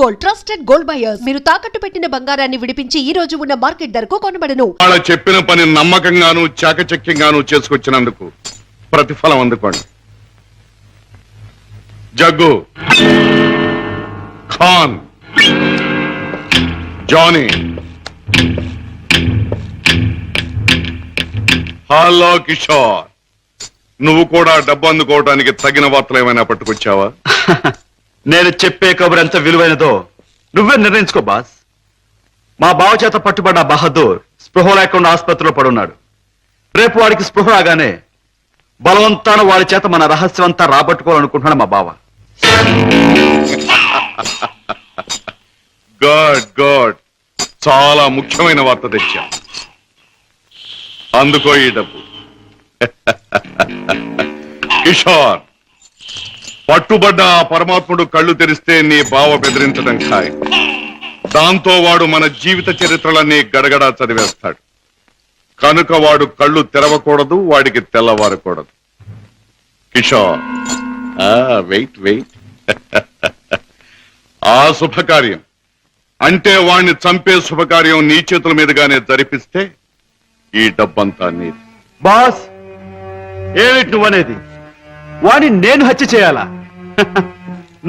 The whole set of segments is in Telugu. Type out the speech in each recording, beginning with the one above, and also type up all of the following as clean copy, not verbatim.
Gold, trusted gold buyers. మీరు తాకట్టు పెట్టిన బంగారాన్ని విడిపించి ఈ రోజు ఉన్న మార్కెట్ ధరకు కొనబడను. వాళ్ళ చెప్పిన పని నమ్మకంగాను చాకచక్యంగాను చేసుకొచ్చినందుకు ప్రతిఫలం అందుకోండి. జగ్గు, ఖాన్, జానీ, హలో కిషోర్, నువ్వు కూడా డబ్బు అందుకోవడానికి తగిన వార్తలు ఏమైనా పట్టుకొచ్చావా? నేను చెప్పే కబురు ఎంత విలువైనదో నువ్వే నిర్ణయించుకో బాస్. మా బావ చేత పట్టుబడ్డ బహదూర్ స్పృహ లేకుండా ఆసుపత్రిలో పడున్నాడు. రేపు వాడికి స్పృహ రాగానే బలవంతాన వాడి చేత మన రహస్యం అంతా రాబట్టుకోవాలనుకుంటున్నాడు మా బావ. గుడ్ గుడ్, చాలా ముఖ్యమైన వార్త తెచ్చా. అందుకో ఈ డబ్బు. కిషోర్, పట్టుబడ్డ ఆ పరమాత్ముడు కళ్ళు తెరిస్తే నీ బావ బెదిరించడం ఖాయం. దాంతో వాడు మన జీవిత చరిత్రలన్నీ గడగడా చదివేస్తాడు. కనుక వాడు కళ్ళు తెరవకూడదు, వాడికి తెల్లవారకూడదు. Kishore, wait wait. ఆ శుభకార్యం అంటే వాణ్ణి చంపే శుభకార్యం నీ చేతుల మీదుగానే జరిపిస్తే ఈ డబ్బంతా నీది. బాస్, ఏమిటి నువ్వనేది? వాడిని నేను హత్య చేయాలా?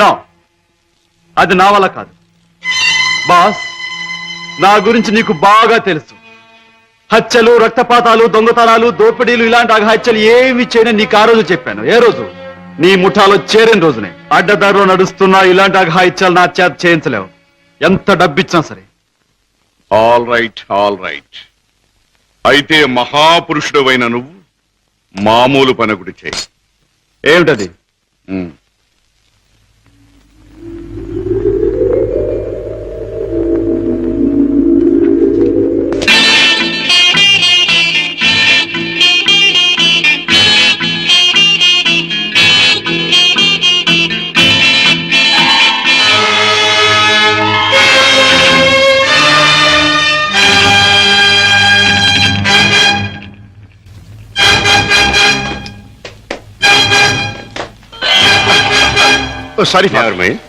నో, అది నా వల్ల కాదు. బాస్, నా గురించి నీకు బాగా తెలుసు. హత్యలు, రక్తపాతాలు, దొంగతనాలు, దోపిడీలు, ఇలాంటి అఘాత్యలు ఏమి చేయని నీకు ఆ రోజు చెప్పాను. ఏ రోజు? నీ ముఠాలో చేరిన రోజునే. అడ్డదారిలో నడుస్తున్నా ఇలాంటి అఘాత్యాలు నా చేత చేయించలేవు, ఎంత డబ్బిచ్చినా సరే. All right, all right. అయితే మహాపురుషుడు అయిన నువ్వు మామూలు పనకుడి చేయి. ఏమిటది? Sorry, Father, mate.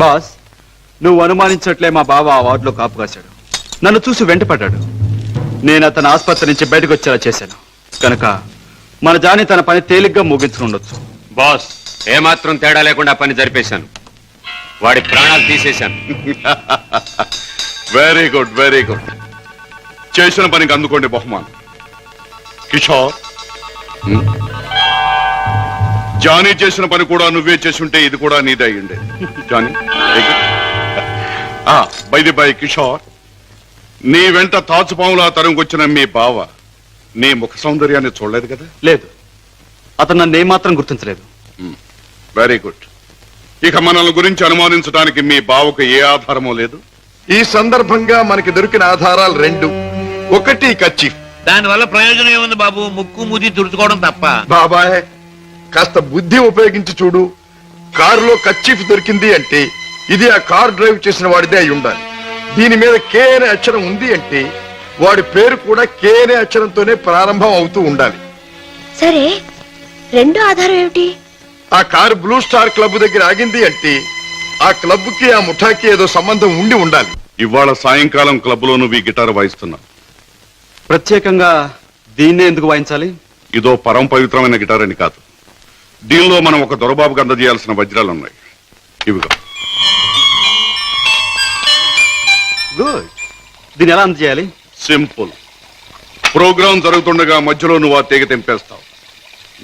బాస్, నువ్వు అనుమానించట్లే మా బావ ఆ వార్డులో కాపు కాశాడు. నన్ను చూసి వెంటపడ్డాడు. నేను అతను ఆసుపత్రి నుంచి బయటకు వచ్చేలా చేశాను. కనుక మన జాని తన పని తేలిగ్గా ముగించుకుండొచ్చు. బాస్, ఏమాత్రం తేడా లేకుండా పని జరిపేశాను. వాడి ప్రాణాలు తీసేశాను. Very good, very good. చేసిన పనికి అందుకోండి బహుమానం. కిషోర్, జానీ చేసిన పని కూడా నువ్వే చేసుంటే ఇది కూడా నీదే అయ్యుండే. Johnny, by the by Kishore, నీ వెంట తాచుపాములా తరుముకొచ్చిన మీ బావ నీ ముఖ సౌందర్యాన్ని చూడలేదు కదా? లేదు, అతను నన్ను ఏమాత్రం గుర్తించలేదు. Very good. ఇక మనల్ని గురించి అనుమానించడానికి మీ బావకు ఏ ఆధారమూ లేదు. ఈ సందర్భంగా మనకి దొరికిన ఆధారాలు రెండు. ఒకటి కర్చీఫ్. దానివల్ల ప్రయోజనం ఏముంది బాబు? ముక్కు ముది తుడుచుకోవడం తప్ప. బాబాయ్, కాస్త బుద్ధి ఉపయోగించి చూడు. కారులో కర్చీఫ్ దొరికింది అంటే ఇది ఆ కార్ డ్రైవ్ చేసిన వాడిదే అయి ఉండాలి. దీని మీద కే అనే అక్షరం ఉంది అంటే వాడి పేరు కూడా కే అనే అక్షరంతోనే ప్రారంభం అవుతూ ఉండాలి. సరే రెండో ఆధారం ఏమిటి? ఆ కారు బ్లూ స్టార్ క్లబ్ దగ్గర ఆగింది అంటే ఆ క్లబ్ కి ఆ ముఠాకి ఏదో సంబంధం ఉండి ఉండాలి. ఇవాళ సాయంకాలం క్లబ్ లో నువ్వు ఈ గిటార్ వాయిస్తున్నావు. ప్రత్యేకంగా దీన్నే ఎందుకు వాయించాలి? ఇదో పరమ పవిత్రమైన గిటార్ అని కాదు, దీనిలో మనం ఒక దొరబాబుకి అందజేయాల్సిన వజ్రాలు ఉన్నాయి. ఇవిగో. గుడ్. దీన్ని ఎలా అందజేయాలి? సింపుల్. ప్రోగ్రాం జరుగుతుండగా మధ్యలో నువ్వు ఆ తీగ తెంపేస్తావు.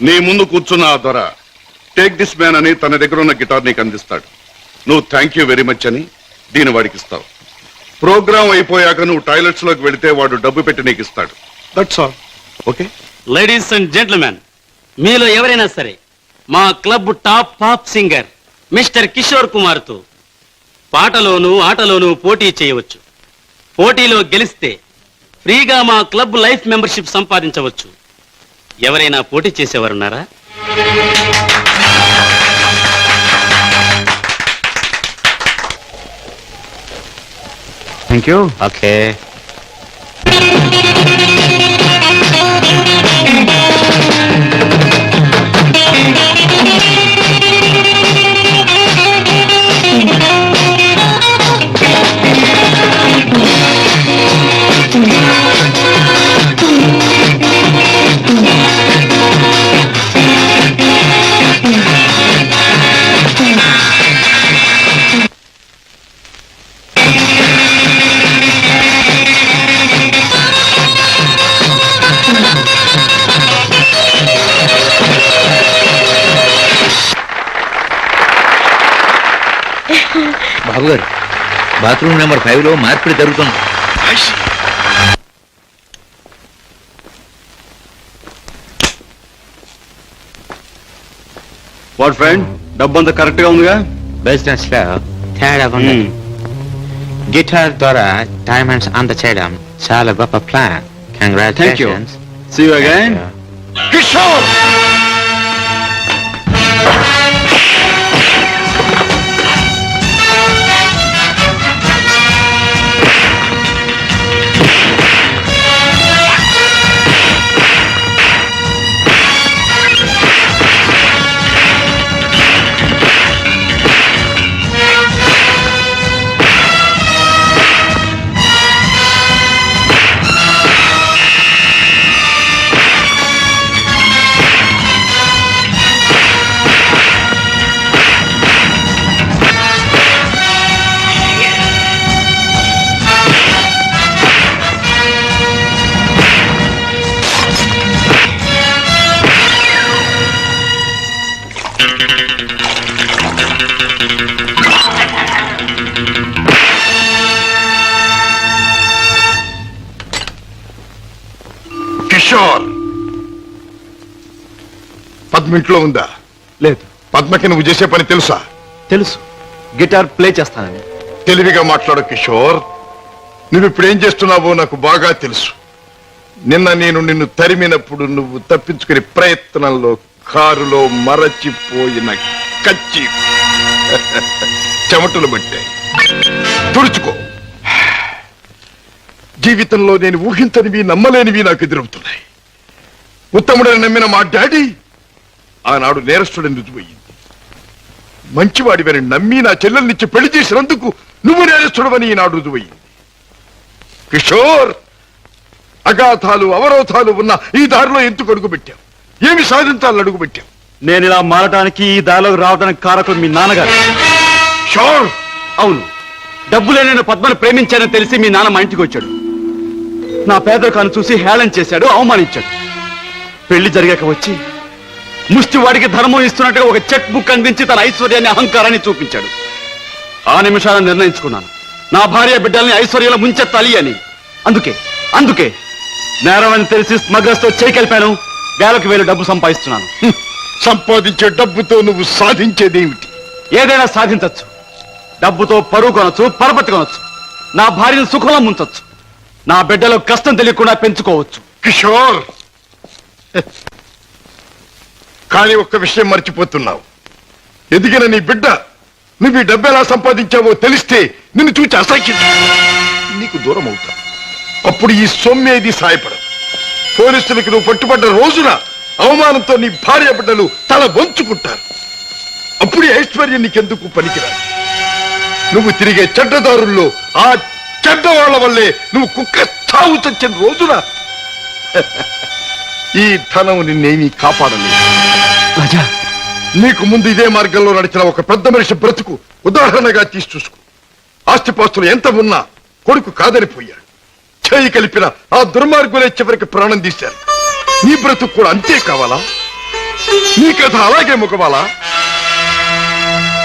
నీ ముందు కూర్చున్న ఆ దొర టేక్ దిస్ మ్యాన్ అని తన దగ్గర ఉన్న గిటార్ నీకు అందిస్తాడు. నువ్వు థ్యాంక్ యూ వెరీ మచ్ అని దీన్ని వాడికి ఇస్తావు. ప్రోగ్రాం అయిపోయాక నువ్వు టాయిలెట్స్ లోకి వెళితే వాడు డబ్బు పెట్టి నీకు ఇస్తాడు. That's all. Okay. Ladies and gentlemen, మీలో ఎవరైనా సరే మా club top pop singer mister Kishore Kumar తో పాటలోనూ ఆటలోనూ పోటీ చేయవచ్చు. పోటీలో గెలిస్తే ఫ్రీగా మా క్లబ్ లైఫ్ మెంబర్షిప్ సంపాదించవచ్చు. ఎవరైనా పోటీ చేసేవారున్నారా? Thank you. ఓకే. బాబు గారు, బాత్రూమ్ నెంబర్ 5 లో మార్పిడి జరుగుతుంది. వాట్ ఫ్రెండ్, డబ్బంతా కరెక్ట్ గా ఉందిగా? బిజినెస్ లో తేడా ఉంది. గిటార్ ద్వారా డైమండ్స్ అందచేయడం చాలా గొప్ప plan. Thank you. Congratulations. See you again. Kishore, Kishore, Padma ఇంట్లో ఉందా? లేదు. పద్మకి నువ్వు చేసే పని తెలుసా? తెలుసు, గిటార్ ప్లే చేస్తానని. తెలివిగా మాట్లాడు కిషోర్. నువ్వు ఇప్పుడు ఏం చేస్తున్నావో నాకు బాగా తెలుసు. నిన్న నేను నిన్ను తరిమినప్పుడు నువ్వు తప్పించుకునే ప్రయత్నంలో కారులో మరచిపోయిన కచ్చి చెమటలు పట్టాయి. తుడుచుకో. జీవితంలో నేను ఊహించనివి నమ్మలేనివి నాకు ఎదురవుతున్నాయి. ఉత్తముడని నమ్మిన మా డాడీ ఆనాడు నేరస్తుడని రుజువయ్యింది. మంచివాడివని నమ్మి నా చెల్లెల్నిచ్చి పెళ్లి చేసినందుకు నువ్వు నేరస్తుడవని ఈనాడు రుజువయ్యింది. కిషోర్, అగాధాలు అవరోధాలు ఉన్న ఈ దారిలో ఎందుకు అడుగుపెట్టావు? ఏమి సాధించాలని అడుగుపెట్టావు? నేను ఇలా మారడానికి, ఈ దారిలోకి రావడానికి కారకుడు మీ నాన్నగారు. కిషోర్, అవును, డబ్బులే నేను పద్మను ప్రేమించానని తెలిసి మీ నాన్న మా ఇంటికి వచ్చాడు. నా పేదరికాన్ని చూసి హేళన చేశాడు, అవమానించాడు. పెళ్లి జరిగాక వచ్చి ముష్టి వాడికి ధర్మం ఇస్తున్నట్టుగా ఒక చెక్ బుక్ అందించి తన ఐశ్వర్యాన్ని, అహంకారాన్ని చూపించాడు. ఆ నిమిషాలను నిర్ణయించుకున్నాను, నా భార్య బిడ్డల్ని ఐశ్వర్యంలో ముంచెత్తాలి అని. అందుకే నేరం అని తెలిసి స్మగ్లర్స్ తో చేయి కలిపాను. వేలకు వేలు డబ్బు సంపాదిస్తున్నాను. సంపాదించే డబ్బుతో నువ్వు సాధించేదేమిటి? ఏదైనా సాధించచ్చు. డబ్బుతో పరువు కొనొచ్చు, పరపతి కొనొచ్చు, నా భార్యను సుఖంలో ముంచొచ్చు, నా బిడ్డలో కష్టం తెలియకుండా పెంచుకోవచ్చు. కిషోర్, కానీ ఒక్క విషయం మర్చిపోతున్నావు. ఎదిగిన నీ బిడ్డ నువ్వు ఈ డబ్బు ఎలా సంపాదించావో తెలిస్తే నిన్ను చూచి అసహ్యం నీకు దూరం అవుతా. అప్పుడు ఈ సొమ్మేది సాయపడదు. పోలీసులకు నువ్వు పట్టుబడ్డ రోజున అవమానంతో నీ భార్య బిడ్డలు తల వంచుకుంటారు. అప్పుడు ఐశ్వర్యం నీకెందుకు పనికిరాదు. నువ్వు తిరిగే చెడ్డదారుల్లో ఆ చెడ్డవాళ్ల వల్లే నువ్వు కుక్క చావు చచ్చిన రోజున ఈ ధనం నిన్నేమీ కాపాడలేదు. రాజా, నీకు ముందు ఇదే మార్గంలో నడిచిన ఒక పెద్ద మనిషి బ్రతుకు ఉదాహరణగా తీసి చూసుకో. ఆస్తిపాస్తులు ఎంత ఉన్నా కొడుకు కాదనిపోయాడు. చేయి కలిపిన ఆ దుర్మార్గులే చివరికి ప్రాణం తీశారు. నీ బ్రతుకు కూడా అంతే కావాలా? నీ కథ అలాగే ముగవాలా?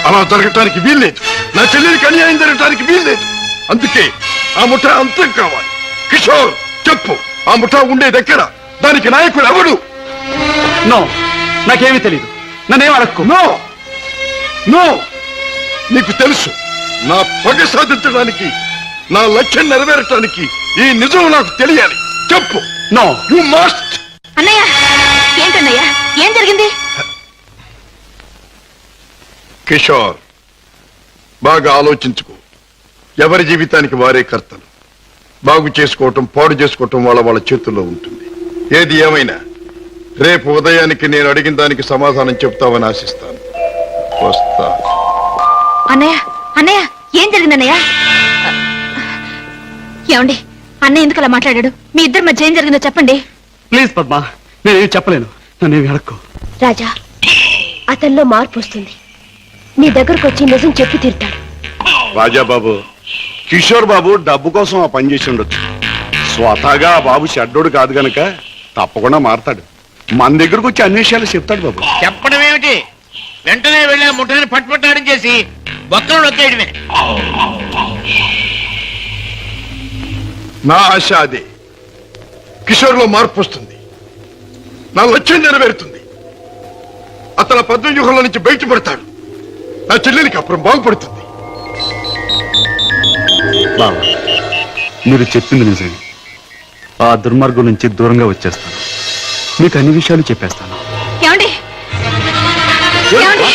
అలా జరగటానికి వీల్లేదు. నా చెల్లెలికి అన్యాయం జరగటానికి వీల్లేదు. అందుకే ఆ ముఠా అంతం కావాలి. కిషోర్, చెప్పు, ఆ ముఠా ఉండే దగ్గర దానికి నాయకుడు ఎవడు? నో, నాకేమీ తెలియదు. నన్నేం అడక్కు. నో నో, నీకు తెలుసు. నా పగ సాధించడానికి, నా లక్ష్యం నెరవేరటానికి ఈ నిజం నాకు తెలియాలి. చెప్పు. No, you must. అన్నయ్య, ఏంటన్నయ్య, ఏం జరిగింది? కిషోర్, బాగా ఆలోచించుకో. ఎవరి జీవితానికి వారే కర్తలు. బాగు చేసుకోవటం, పాడు చేసుకోవటం వాళ్ళ చేతుల్లో ఉంటుంది. ఏది ఏమైనా రేపు ఉదయానికి నేను అడిగిన దానికి సమాధానం చెప్తావని ఆశిస్తాను. వస్తా. అన్నయ్య, అన్నయ్య, ఏం జరిగిందన్నయ్య? ఏమండి, అన్నయ్య ఎందుకు అలా మాట్లాడాడు? మీ ఇద్దరి మధ్య ఏం జరిగిందో చెప్పండి. ప్లీజ్ పద్మ, నేనేమి చెప్పలేను. నన్నేమి అడక్కు. రాజా, అతనిలో మార్పు వస్తుంది. నీ దగ్గరకు వచ్చి నిజం చెప్పి తీరుతాడు. రాజాబాబు, కిషోర్ బాబు డబ్బు కోసం ఆ పని చేసి ఉండొచ్చు. స్వతహాగా ఆ బాబు షడ్డోడు కాదు గనక తప్పకుండా మారతాడు. మన దగ్గరకు వచ్చి అన్ని విషయాలు చెప్తాడు బాబు. చెప్పడం ఏమిటి? వెంటనే వెళ్ళి ముఠాన్ని పట్టుపట్టాడం చేసి బొక్కలు నొక్కేయడమే. నా ఆశ అదే. కిషోర్ లో మార్పు వస్తుంది. నా లక్ష్యం నెరవేరుతుంది. అతను పద్మవ్యూహంలో నుంచి బయటపడతాడు. నా చెల్లెలికి అప్పుడు బాగుపడుతుంది. బావా, మీరు చెప్పింది నిజమే. ఆ దుర్మార్గం నుంచి దూరంగా వచ్చేస్తాను. మీకు అన్ని విషయాలు చెప్పేస్తాను. ఏమండి,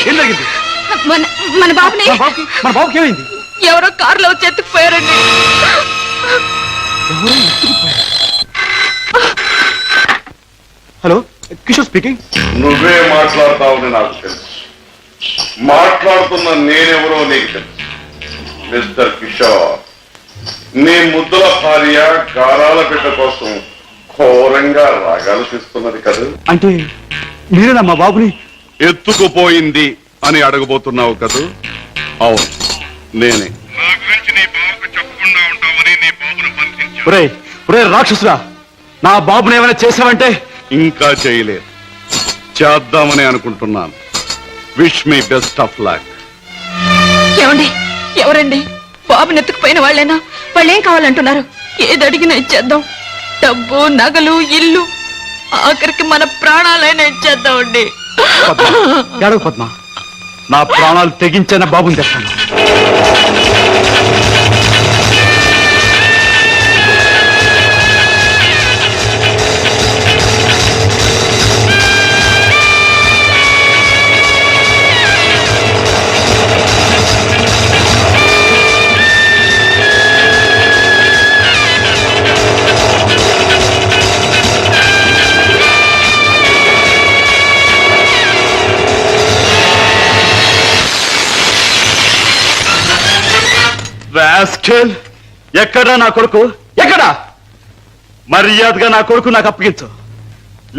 ఏం జరిగింది? మన బాబుని మన బాబుకి ఏమైంది? ఎవరో కారులో వచ్చి ఎత్తుకుపోయారండి. Hello, Kishore speaking. నువ్వే మాట్లాడతావని నాకు తెలుసు. మాట్లాడుతున్న నేనెవరో నీకు తెలుసు. మిస్టర్ కిషోర్, నీ ముద్దుల భార్య గారాల బిడ్డ కోసం ఘోరంగా రాగాలు తీస్తున్నది కదా. అంటే మీరేనా మా బాబుని ఎత్తుకుపోయింది అని అడగబోతున్నావు కదూ? అవును, నేనే. నా గురించి నీ బాబుకు చెప్పకుండా ఉంటావని నీ బాబును బంధించా. ఒరే ఒరే రాక్షసురా, నా బాబుని ఏమైనా చేసావంటే. ఇంకా చేయలేదు, చేద్దామని అనుకుంటున్నాను. Wish me best of luck. ఏమండి, ఎవరండి? బాబుని ఎత్తుకుపోయిన వాళ్ళేనా? వాళ్ళు ఏం కావాలంటున్నారు? ఏది అడిగినా ఇచ్చేద్దాం. డబ్బు, నగలు, ఇల్లు, ఆఖరికి మన ప్రాణాలైనా ఇచ్చేద్దామండి. ఏడవ పద్మ, నా ప్రాణాలు తెగించిన బాబుని తెస్తాను. రాస్కెల్, ఎక్కడా నా కొడుకు? ఎక్కడా? మర్యాదగా నా కొడుకు నాకు అప్పగించు,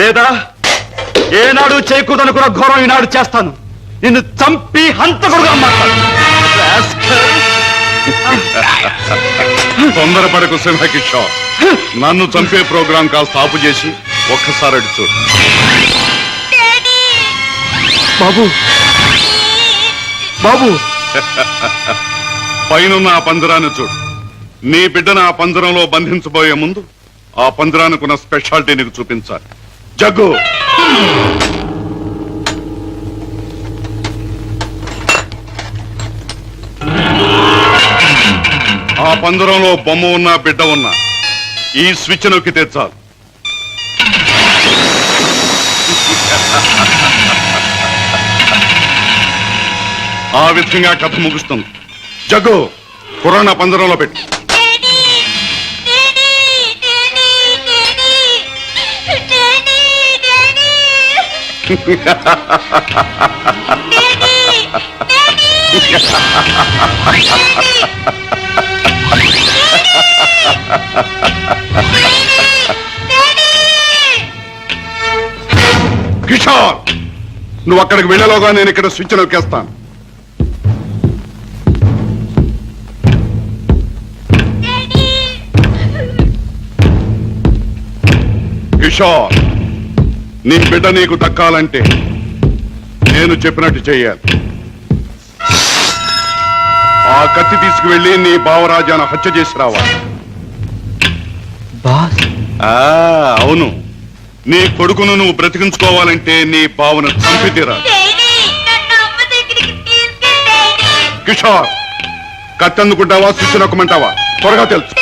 లేదా ఏనాడు చేయకూడదనుకున్న ఘోరం ఈనాడు చేస్తాను. నిన్ను చంపి హంతకుడుగా మాట్లాడు. తొందరపడకు సింహకిషోర్. నన్ను చంపే ప్రోగ్రాం కాస్త ఆపు చేసి ఒక్కసారి అడి చూడు. బాబు, బాబు, పైనున్న ఆ పంజరాన్ని చూడు. నీ బిడ్డను ఆ పంజరంలో బంధించబోయే ముందు ఆ పంజరానికున్న స్పెషాలిటీ నీకు చూపించాలి. జగ్గు, ఆ పంజరంలో బొమ్మ ఉన్నా బిడ్డ ఉన్నా ఈ స్విచ్ నొక్కితే చాలు. ఆ విధంగా కథ ముగుస్తుంది. జగ్గు, పురాణ పంజరంలో పెట్టు. కిషోర్, నువ్వు అక్కడికి వెళ్ళలోగా నేను ఇక్కడ స్విచ్ నొక్కేస్తాను. కిషోర్, నీ బిడ్డ నీకు దక్కాలంటే నేను చెప్పినట్టు చెయ్యాలి. ఆ కత్తి తీసుకువెళ్ళి నీ బావరాజాను హత్య చేసి రావాలి. అవును, నీ కొడుకును నువ్వు బ్రతికించుకోవాలంటే నీ బావను చంపితీరా. కిషోర్, కత్తి అందుకుంటావా స్విచ్ నొక్కమంటావా? త్వరగా తెలుసు.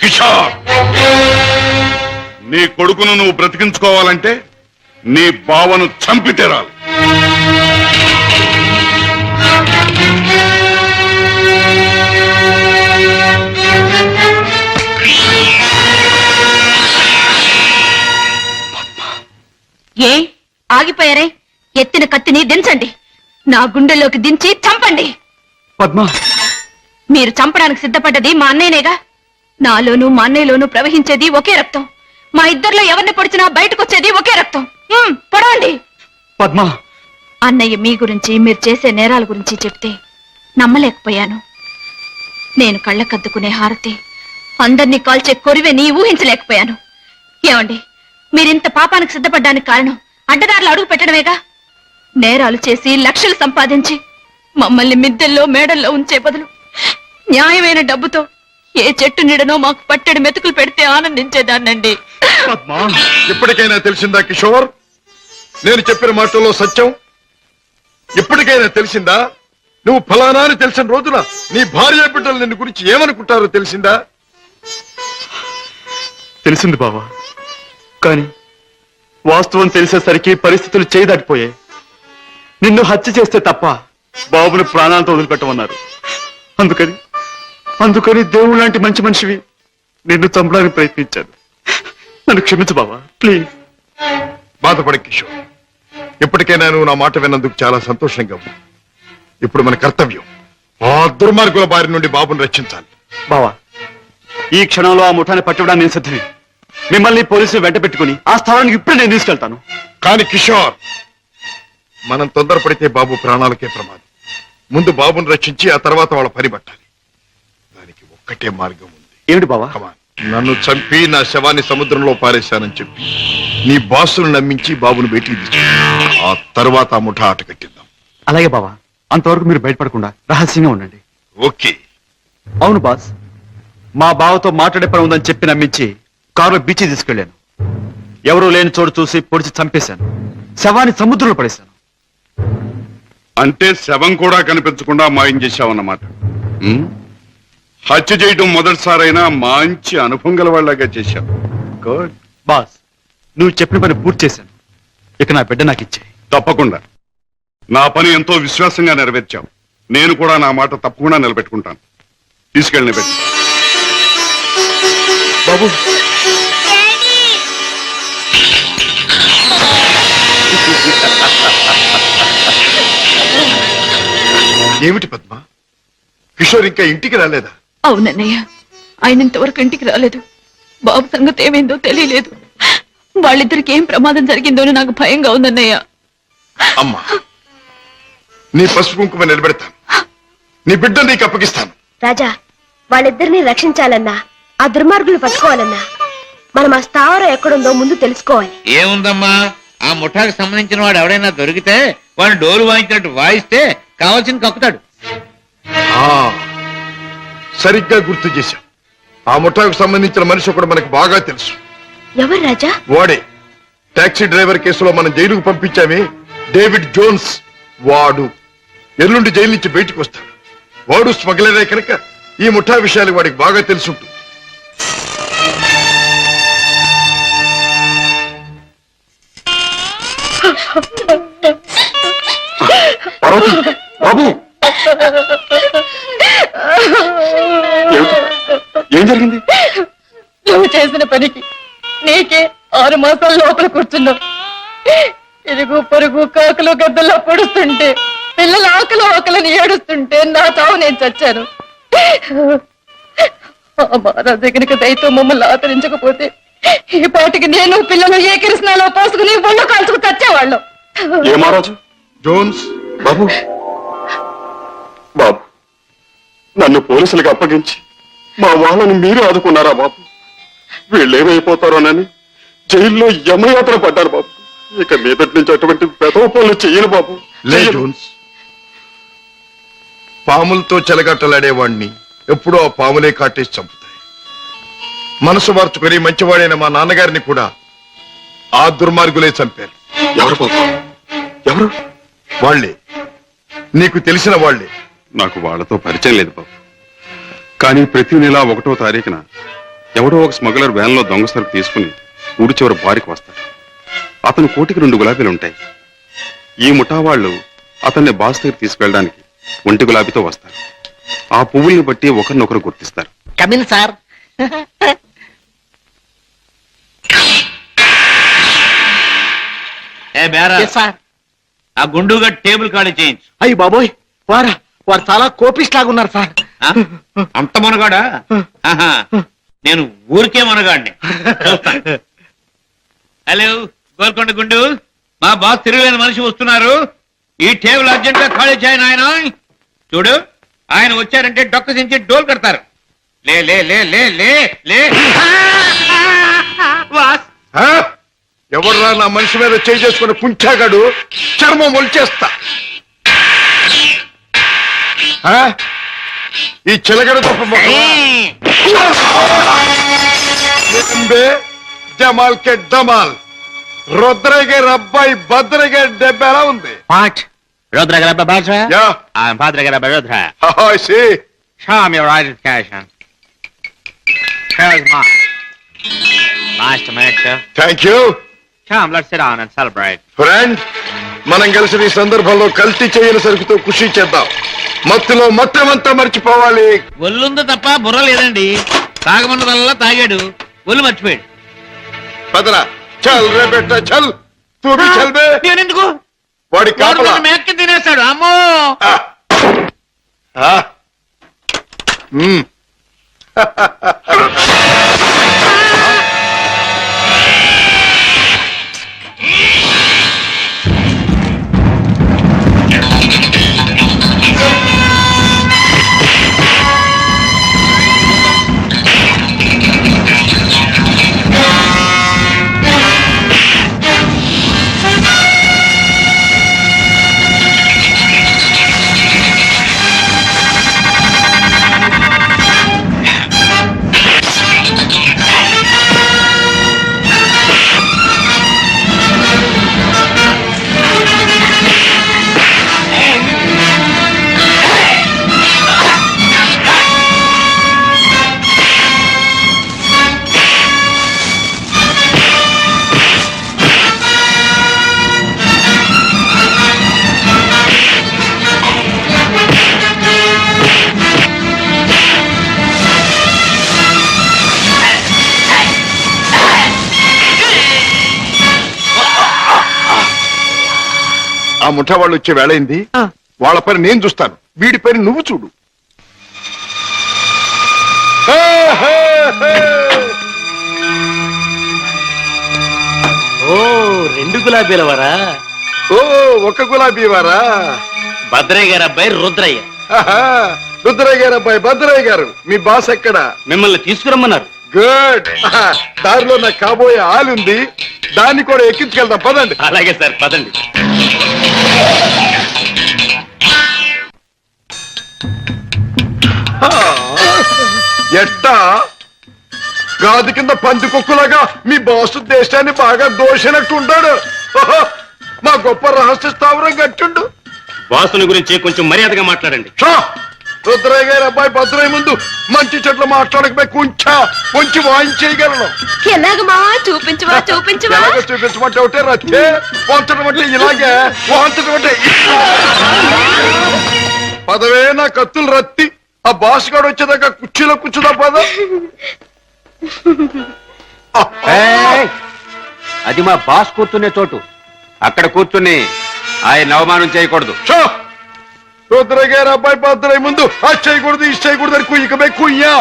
కిషోర్, నీ కొడుకును నువ్వు బ్రతికించుకోవాలంటే నీ బావను చంపి తీరాలి. ఏ ఆగిపోయారే? ఎత్తిన కత్తిని దించండి. నా గుండెల్లోకి దించి చంపండి. పద్మ, మీరు చంపడానికి సిద్ధపడ్డది మా అన్నయ్యనేగా. నాలోనూ మా అన్నయ్యలోనూ ప్రవహించేది ఒకే రక్తం. మా ఇద్దరిలో ఎవరిని పొడిచినా బయటకొచ్చేది ఒకే రక్తం. పొడవండి. పద్మ, అన్నయ్య మీ గురించి, మీరు చేసే నేరాల గురించి చెప్తే నమ్మలేకపోయాను. నేను కళ్ళకద్దుకునే హారతి, అందర్నీ కాల్చే కొరివెని ఊహించలేకపోయాను. ఏమండి, మీరింత పాపానికి సిద్ధపడ్డానికి కారణం అడ్డదారులు అడుగు పెట్టడమేగా. నేరాలు చేసి లక్షలు సంపాదించి మమ్మల్ని మిద్దెల్లో మేడల్లో ఉంచే బదులు న్యాయమైన డబ్బుతో ఏ చెట్టు నీడనో మాకు పట్టెడు మెతుకులు పెడితే ఆనందించేదాన్నండి. ఇప్పటికైనా తెలిసిందా కిషోర్, నేను చెప్పిన మాటల్లో సత్యం? ఇప్పటికైనా తెలిసిందా? నువ్వు ఫలానా అని తెలిసిన రోజున నీ భార్య బిడ్డలు నిన్ను గురించి ఏమనుకుంటారో తెలిసిందా? తెలిసింది బావా, కానీ వాస్తవం తెలిసేసరికి పరిస్థితులు చేయి దాటిపోయాయి. నిన్ను హత్య చేస్తే తప్ప బాబుని ప్రాణాలతో వదిలిపెట్టమన్నారు. అందుకని దేవుడు లాంటి మంచి మనిషివి నిన్ను చంపడానికి ప్రయత్నించాను. నన్ను క్షమించు బావా, ప్లీజ్. బాధపడ కిషోర్, ఇప్పటికైనా నువ్వు నా మాట విన్నందుకు చాలా సంతోషంగా ఉంది. ఇప్పుడు మన కర్తవ్యం ఆ దుర్మార్గుల బారి నుండి బాబుని రక్షించాలి. బావా, ఈ క్షణంలో ఆ ముఠాన్ని పట్టుకోవడానికి నేను సిద్ధమే. మిమ్మల్ని పోలీసులు వెంట పెట్టుకుని ఆ స్థానానికి ఇప్పుడు నేను తీసుకెళ్తాను. కానీ కిషోర్, మనం తొందరపడితే బాబు ప్రాణాలకే ప్రమాదం. ముందు బాబుని రక్షించి ఆ తర్వాత వాళ్ళ పని పట్టాలి. దానికి ఒక్కటే మార్గం ఉంది. ఏమిటి బావా? నన్ను చంపి నా శవాన్ని సముద్రంలో పారేశానని చెప్పి నీ బాసును నమ్మించి బాబును బయటికి తీసుకు, ఆ తర్వాత ఆ ముఠా ఆట కట్టిద్దాం. అలాగే బావా, అంతవరకు మీరు బయటపడకుండా రహస్యంగా ఉండండి. ఓకే. అవును బాస్, మా బావతో మాట్లాడే పని ఉందని చెప్పి నమ్మించి కారులో బీచ్ తీసుకెళ్లాను. ఎవరూ లేని చోటు చూసి పొడిచి చంపేశాను. శవాన్ని సముద్రంలో పడేశాను. అంటే శవం కూడా కనిపించకుండా మాయం చేశావన్నమాట. హత్య చేయడం మొదటిసారైనా మంచి అనుభవం గల వాళ్ళగా చేశావు. గుడ్. బాస్, నువ్వు చెప్పిన పని పూర్తి చేశాను. ఇక నా బిడ్డ నాకు ఇచ్చే. తప్పకుండా. నా పని ఎంతో విశ్వాసంగా నెరవేర్చావు. నేను కూడా నా మాట తప్పకుండా నిలబెట్టుకుంటాను. తీసుకెళ్ళి పెట్టి. బాబు, ఏమిటి పద్మ, కిషోర్ ఇంకా ఇంటికి రాలేదా? అవునన్నయ్య, ఆయన ఇంతవరకు ఇంటికి రాలేదు. బాబు సంగతి ఏమైందో తెలియలేదు. వాళ్ళిద్దరికి ఏం ప్రమాదం జరిగిందోని నాకు భయంగా ఉందన్నయ్య. అమ్మా, నీ పసుపు కుంకుమ నిలబెడతాను. నీ బిడ్డ నీకు అప్పగిస్తాను. రాజా, వాళ్ళిద్దరిని రక్షించాలన్నా, ఆ దుర్మార్గులు పట్టుకోవాలన్నా మనం ఆ స్థావరం ఎక్కడుందో ముందు తెలుసుకోవాలి. ఏముందమ్మా, ఆ ముఠాకు సంబంధించిన వాడు ఎవడైనా దొరికితే వాడు డోలు వాయించినట్టు వాయిస్తే కావాల్సింది కక్కుతాడు. ఆ, సరిగ్గా గుర్తు చేశాం. ఆ ముఠాకు సంబంధించిన మనిషి ఒకడు మనకు బాగా తెలుసు. ఎవరు రాజా? వాడే టాక్సీ డ్రైవర్ కేసులో మనం జైలుకు పంపించామే, డేవిడ్ జోన్స్. వాడు ఎల్లుండి జైలు నుంచి బయటకు వస్తాడు. వాడు స్మగ్లరే కనుక ఈ ముఠా విషయాలు వాడికి బాగా తెలుసుంటుంది. బాబు ఏం జరిగింది? నువ్వు చేసిన పనికి నీకే 6 మాసాల లోపల కూర్చున్నావు. ఇరుగు పొరుగు కాకులు గద్దల్లో పొడుస్తుంటే, పిల్లల ఆకలని ఏడుస్తుంటే నా చావు నేను చచ్చాను. ఆ మహారాజు దగ్గరికి దయతో మమ్మల్ని ఆదరించకపోతే ఈ పాటికి నేను పిల్లలు ఏ కిరసనాలో పోసుకుని ఒళ్ళు కాల్చుకు చచ్చేవాళ్ళం. ఏ మహారాజు? జోన్స్ బాబు బాబు, నన్ను పోలీసులకు అప్పగించి మా వాళ్ళని మీరు ఆదుకున్నారా బాబు? వీళ్ళేమైపోతారోనని జైల్లో యమయాత్ర పడ్డారు బాబు. ఇక మీదటి నుంచి అటువంటి పెదవ పనులు చెయ్యను బాబు. లే జోన్స్, పాములతో చెలగట్టలాడేవాణ్ణి ఎప్పుడూ ఆ పాములే కాటేసి చంపుతాయి. మనసు మార్చుకుని మంచివాడైన మా నాన్నగారిని కూడా ఆ దుర్మార్గులే చంపారు. ఎవరు బాబు? ఎవరు? వాళ్లే, నీకు తెలిసిన వాళ్లే. నాకు వాళ్ళతో పరిచయం లేదు బాబు. కానీ ప్రతి నెల 1వ తారీఖున ఎవడో ఒక స్మగ్లర్ వ్యాన్లో దొంగ సరుకు తీసుకుని ఊడి చివరి బారికి వస్తాడు. అతను కోటికి 2 గులాబీలు ఉంటాయి. ఈ ముఠా వాళ్ళు అతన్ని బాస్ దగ్గర తీసుకెళ్ళడానికి 1 గులాబీతో వస్తారు. ఆ పువ్వుల్ని బట్టి ఒకరినొకరు గుర్తిస్తారు. Come in sir. ఏ బేరా, ఆ గుండుగా టేబుల్ ఖాళీ చేయించు. అయ్యి బాబోయ్, వారు చాలా కోపిస్ట్ లాగా ఉన్నారు సార్. ఆ? అంత మనగాడా? ఆహా, నేను ఊరికే మనగాడిని. చూస్తాను. హలో గోల్కొండ గుండు, మా బాస్ తిరుగులేని మనిషి వస్తున్నారు. ఈ టేబుల్ అర్జెంట్ గా ఖాళీ చేయను. ఆయన చూడు, ఆయన వచ్చారంటే డొక్క దించి డోల్ కడతారు. లే లే లే లే లే లే. బాస్, ఎవర్రా నా మనిషి మీద చేయి చేసుకుని పుంచాగాడు? చర్మం ఒలిచేస్తా. ఈ చిలగడ తప్ప జమాల్ కే డమాల్. రుద్రయ్య గారి అబ్బాయి భద్రయ్య గారి దెబ్బ ఎలా ఉంది? Rodra grabba Badra? Yeah. I'm Padre grabba Rodra. I see. Show me your identification. Here's mine. Nice to meet you. Thank you. Come, let's sit down and celebrate. Friend, మనం కలిసి ఈ సందర్భంలో కల్తీ చేయని సరుకుతో ఖుషి చేద్దాం. మత్తులో మొత్తమంతా మర్చిపోవాలి. ఒళ్ళుందో తప్ప బుర్ర లేదండి. తాగమన్నదల్లా తాగాడు, ఒళ్ళు మర్చిపోయాడు. పదరా, చల్ రే బెట్ట, చల్. తూ భీ చల్ బే. నేనెందుకు? వాడి కాపలా మేక్కి తినేస్తాడు. అమ్మో. ఆ ముఠా వాళ్ళు వచ్చే వేళైంది. వాళ్ళ పని నేను చూస్తాను, వీడి పని నువ్వు చూడు. ఓ 2 గులాబీల వారా? ఓ 1 గులాబీ వారా? భద్రయ్య గారి అబ్బాయి రుద్రయ్య. రుద్రయ్య గారు అబ్బాయి భద్రయ్య గారు. మీ బాస్ ఎక్కడ? మిమ్మల్ని తీసుకురమ్మన్నారు. గుడ్. దారిలో నాకు కాబోయే ఆలుంది, దాన్ని కూడా ఎక్కించుకెళ్దాం పదండి. అలాగే సార్ పదండి. ఎట్టా గాది కింద పంది కుక్కులాగా మీ బాసు దేశాన్ని బాగా దోషినట్టు ఉంటాడు. ఓహో, మా గొప్ప రహస్య స్థావరం కట్టిండు. బాసుని గురించి కొంచెం మర్యాదగా మాట్లాడండి. షో! రుద్రయ్య గారి అబ్బాయి భద్రయ్య ముందు మంచి చెట్లు మాట్లాడకపోయి కొంచెం వాయించేయగలను. ఎలాగ మావా చూపించవా చూపించవా ఎలాగ చూపించమంటే ఒకటే రచ్చే, వంచడం అంటే ఇలాగే, వాంచడం అంటే పదవే నా కత్తులు రత్తి. ఆ బాస్ గారు వచ్చేదాకా కుర్చీలో కూర్చుదా పద. అది మా బాస్ కూర్చునే చోటు. అక్కడ కూర్చుని ఆయన అవమానం చేయకూడదు. షో! రుద్రయ్య గారి అబ్బాయి భద్రయ్య ముందు అది చేయకూడదు ఇది చేయకూడదు అని కుయ్యకమే కుయ్యా,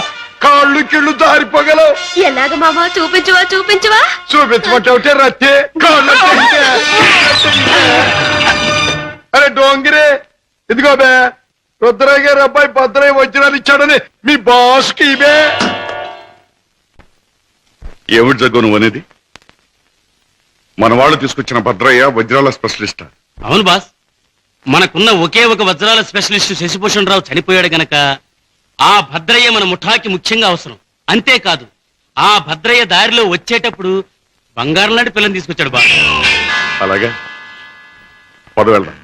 కాళ్ళు కిళ్ళు జారిపోగలవు. ఎలాగ మావా చూపించవా చూపించవా చూపించమంటే ఒకటే రత్తే, కాళ్ళు అంటే అరే డోంగిరే, ఇదిగో బే రుద్రయ్య గారి అబ్బాయి భద్రయ్య వజ్రాలు ఇచ్చాడని మీ బాస్ కి ఇవే. ఏమిటి జగ్గు నువ్వు అనేది? మన వాళ్ళు తీసుకొచ్చిన భద్రయ్య వజ్రాల స్పెషలిస్ట్. అవును బాస్, మనకున్న ఒకే ఒక వజ్రాల స్పెషలిస్ట్ శశిభూషణ్ రావు చనిపోయాడు గనక ఆ భద్రయ్య మన ముఠాకి ముఖ్యంగా అవసరం. అంతేకాదు ఆ భద్రయ్య దారిలో వచ్చేటప్పుడు బంగారం లాంటి పిల్లని తీసుకొచ్చాడు బాస్. అలాగే పద వెళ్దాం.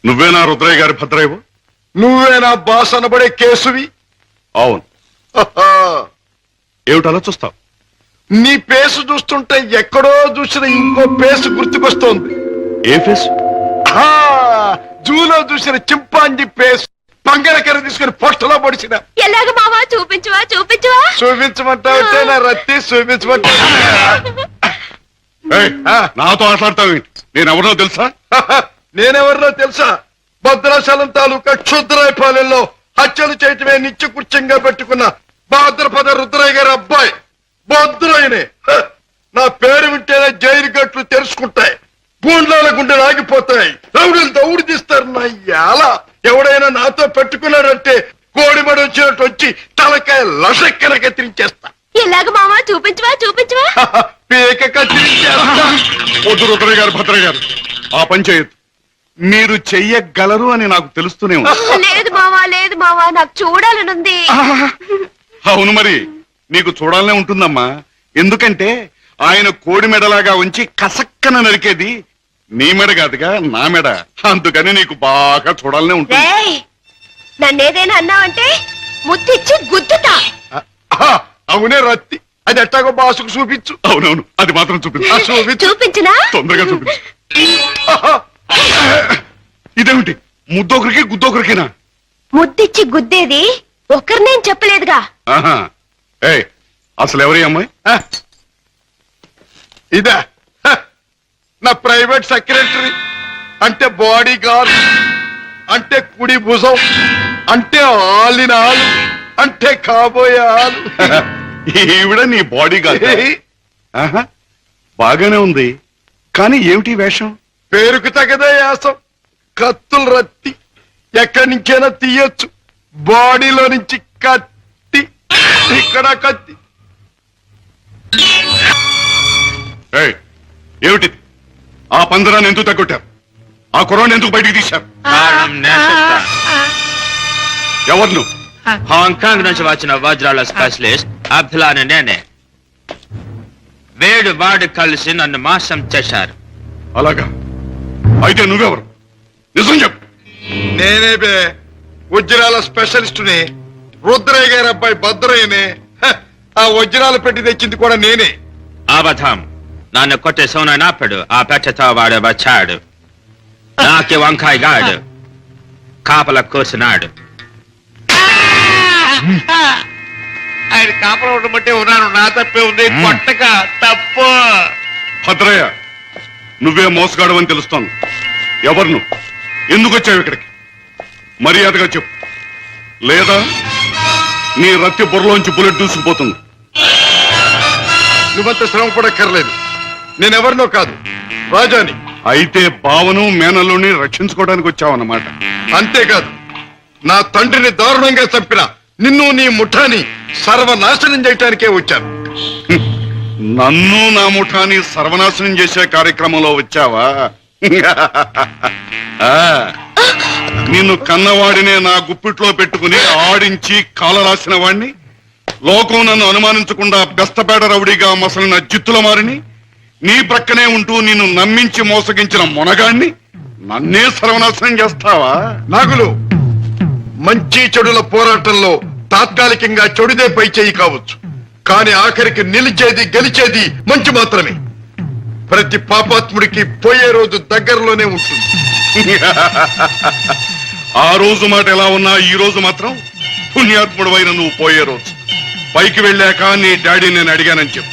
నువ్వేనా రుద్రయ్య గారి భద్రయ్యవు? నువ్వేనా బాస్ అనబడే కేసువి? అవును. ఏమిటి అలా చూస్తావు? నీ పేసు చూస్తుంటే ఎక్కడో చూసిన ఇంకో పేసు గుర్తుకొస్తోంది. ఏ ఫేస్? జూలో చూసిన చింపాంజీ పేసు, పంగరకెర తీసుకుని పొట్టలో పొడిచిన. ఎలాగ మావా చూపించవా చూపించవా చూపించమంటావుంటే నా రత్తి చూపించమంటా. నాతో మాట్లాడతావేంటి? నేనెవరో తెలుసా? నేనెవరినో తెలుసా? భద్రాచలం తాలూకా క్షుద్రాయపాలెంలో హత్యలు చేయటమే నిత్య కృత్యంగా పెట్టుకున్న భాద్రపద రుద్రయ్య గారి అబ్బాయి భద్రయ్యనే. నా పేరు వింటేనే జైలు గట్లు తెరుచుకుంటాయి, గూండ్లాల గుండెలు ఆగిపోతాయి, రౌడీలు దౌడు తీస్తారు. నా యాల ఎవడైనా నాతో పెట్టుకున్నాడంటే కోడిమడి వచ్చినట్టు వచ్చి తలకాయ లసక్కన కత్తిరించేస్తా. ఎలాగ మావా చూపించవా చూపించవా పీక కత్తిరించేస్తా. వద్దు రుద్రయ్య గారు, భద్రయ్య గారు, ఆ పని చేయొద్దు. మీరు చెయ్యగలరు అని నాకు తెలుస్తూనే ఉంది. లేదు మావా నాకు చూడాలనుంది. అవును మరి, నీకు చూడాలనే ఉంటుందమ్మా. ఎందుకంటే ఆయన కోడి మెడలాగా ఉంచి కసక్కన నరికేది నీ మెడ కాదుగా, నా మెడ. అందుకని నీకు బాగా చూడాలనే ఉంటుంది. నన్నేదైనా అన్నావంటే ముద్దిచ్చి గుద్దుతా. అవునే రత్తి, అది ఎట్టాగో బాసుకు చూపించు. అవునవును, అది మాత్రం చూపించు. చూపించినా? తొందరగా చూపించు. ఇదేమిటి, ముద్దొకరికి గుద్దొకరికినా? ముద్దిచ్చి గుద్దేది ఒకరినేం చెప్పలేదుగా. అసలు ఎవరి అమ్మాయి? ఇదా నా ప్రైవేట్ సెక్రటరీ, అంటే బాడీ గార్డ్, అంటే కుడి భుజం, అంటే ఆలిన ఆలు, అంటే కాబోయే ఆలు. ఈవిడ నీ బాడీ గార్డ్? బాగానే ఉంది, కానీ ఏమిటి వేషం? పేరుకు తగదే యాసం. కత్తులు రత్తి ఎక్కడి నుంచైనా తీయొచ్చు. బాడీలో నుంచి కత్తి, ఇక్కడ కత్తి. ఏమిటి ఆ పందరాన్ని ఎందుకు తగ్గొట్టారు? ఆ కుర్రాన్ని ఎందుకు బయటికి తీశారు? ఎవరు నువ్వు? హాంకాంగ్ నుంచి వచ్చిన వజ్రాల స్పెషలిస్ట్ అబ్దుల్లాని నేనే. వేడు వాడు కలిసి నన్ను మోసం చేశారు. అలాగా? అయితే నువ్వెవరు? నిజం చెప్పు. నేనే బే వజ్రాల స్పెషలిస్టుని, రుద్రయ్య గారి అబ్బాయి భద్రయ్యనే. ఆ వజ్రాలు పెట్టి తెచ్చింది కూడా నేనే. అబద్ధం. నన్ను కొట్టే సోన నాపడు ఆ పెట్టతో వాడు వచ్చాడు. నాకి వంకాయ గాడు కాపల కూర్చున్నాడు. ఆయన కాపలా ఉండమంటే ఉన్నాను, నా తప్పే ఉంది. కొట్టక తప్పు. భద్రయ్య, నువ్వే మోసగాడవని తెలుస్తోంది. ఎవరు నువ్వు? ఎందుకు వచ్చావు ఇక్కడికి? మర్యాదగా చెప్పు, లేదా నీ రక్తి బుర్రలోంచి బుల్లెట్ దూసుకుపోతుంది. నువ్వంత శ్రమ పడక్కర్లేదు. నేనెవరినో కాదు, రాజాని. అయితే బావను మేనల్లుని రక్షించుకోవడానికి వచ్చావన్నమాట. అంతేకాదు, నా తండ్రిని దారుణంగా చంపిన నిన్ను నీ ముఠాని సర్వనాశనం చేయటానికే వచ్చాను. నన్ను నా ముఠాని సర్వనాశనం చేసే కార్యక్రమంలో వచ్చావా? ఆ, నిన్ను కన్నవాడినే నా గుప్పిట్లో పెట్టుకుని ఆడించి కాలరాసిన వాణ్ణి, లోకం నన్ను అనుమానించకుండా బెస్తపేట రౌడీగా మసలిన జిత్తుల మారిని, నీ ప్రక్కనే ఉంటూ నిన్ను నమ్మించి మోసగించిన మొనగాణ్ణి నన్నే సర్వనాశనం చేస్తావా? నాగులు, మంచి చెడుల పోరాటంలో తాత్కాలికంగా చెడుదే పై చేయి కావచ్చు, కానీ ఆఖరికి నిలిచేది గెలిచేది మంచి మాత్రమే. ప్రతి పాపాత్ముడికి పోయే రోజు దగ్గరలోనే ఉంటుంది. ఆ రోజు మాట ఎలా ఉన్నా ఈ రోజు మాత్రం పుణ్యాత్ముడు నువ్వు పోయే రోజు. పైకి వెళ్ళాక నీ డాడీ నేను అడిగానని చెప్పు.